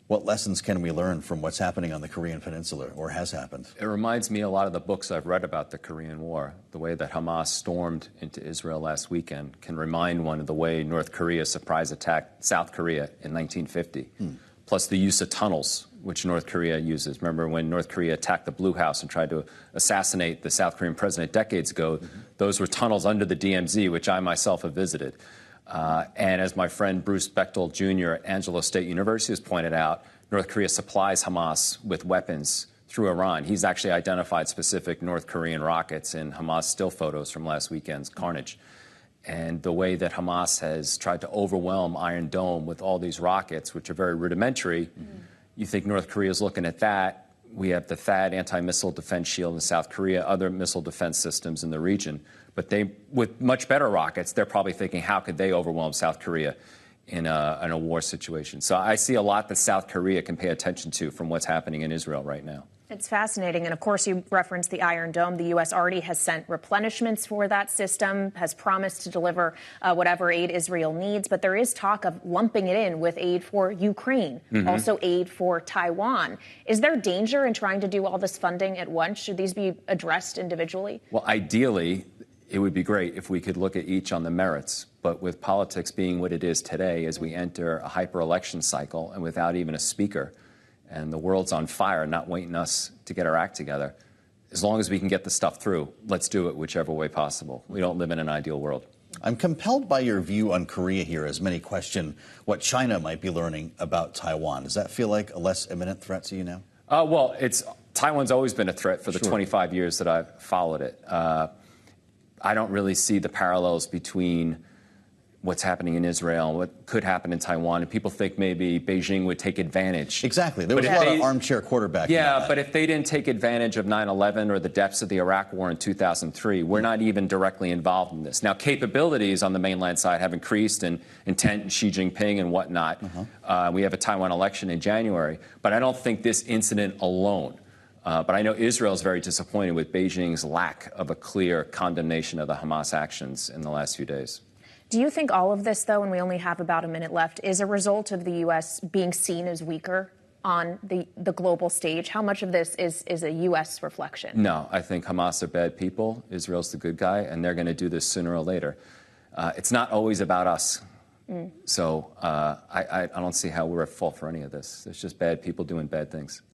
What lessons can we learn from what's happening on the Korean Peninsula, or has happened? It reminds me a lot of the books I've read about the Korean War. The way that Hamas stormed into Israel last weekend can remind one of the way North Korea surprise attacked South Korea in 1950. Plus the use of tunnels, which North Korea uses. Remember when North Korea attacked the Blue House and tried to assassinate the South Korean president decades ago? Those were tunnels under the DMZ, which I myself have visited. And as my friend Bruce Bechtel Jr. at Angelo State University has pointed out, North Korea supplies Hamas with weapons through Iran. He's actually identified specific North Korean rockets in Hamas still photos from last weekend's carnage. And the way that Hamas has tried to overwhelm Iron Dome with all these rockets, which are very rudimentary, you think North Korea is looking at that. We have the THAAD anti-missile defense shield in South Korea, other missile defense systems in the region. But they, with much better rockets, they're probably thinking, how could they overwhelm South Korea in a war situation? So I see a lot that South Korea can pay attention to from what's happening in Israel right now. It's fascinating. And of course, you referenced the Iron Dome. The U.S. already has sent replenishments for that system, has promised to deliver whatever aid Israel needs. But there is talk of lumping it in with aid for Ukraine, also aid for Taiwan. Is there danger in trying to do all this funding at once? Should these be addressed individually? Well, ideally, it would be great if we could look at each on the merits. But with politics being what it is today, as we enter a hyper-election cycle and without even a speaker, and the world's on fire, not waiting us to get our act together, as long as we can get the stuff through, let's do it whichever way possible. We don't live in an ideal world. I'm compelled by your view on Korea here, as many question what China might be learning about Taiwan. Does that feel like a less imminent threat to you now? Well, Taiwan's always been a threat for the 25 years that I've followed it. I don't really see the parallels between what's happening in Israel and what could happen in Taiwan. And people think maybe Beijing would take advantage. Exactly. There was a lot of armchair quarterbacking. Yeah, but if they didn't take advantage of 9/11 or the depths of the Iraq War in 2003, we're not even directly involved in this. Now, capabilities on the mainland side have increased, and intent in Xi Jinping and whatnot. We have a Taiwan election in January. But I don't think this incident alone. But I know Israel is very disappointed with Beijing's lack of a clear condemnation of the Hamas actions in the last few days. Do you think all of this, though, and we only have about a minute left, is a result of the U.S. being seen as weaker on the global stage? How much of this is a U.S. reflection? No, I think Hamas are bad people. Israel's the good guy, and they're going to do this sooner or later. It's not always about us. So I don't see how we're at fault for any of this. It's just bad people doing bad things.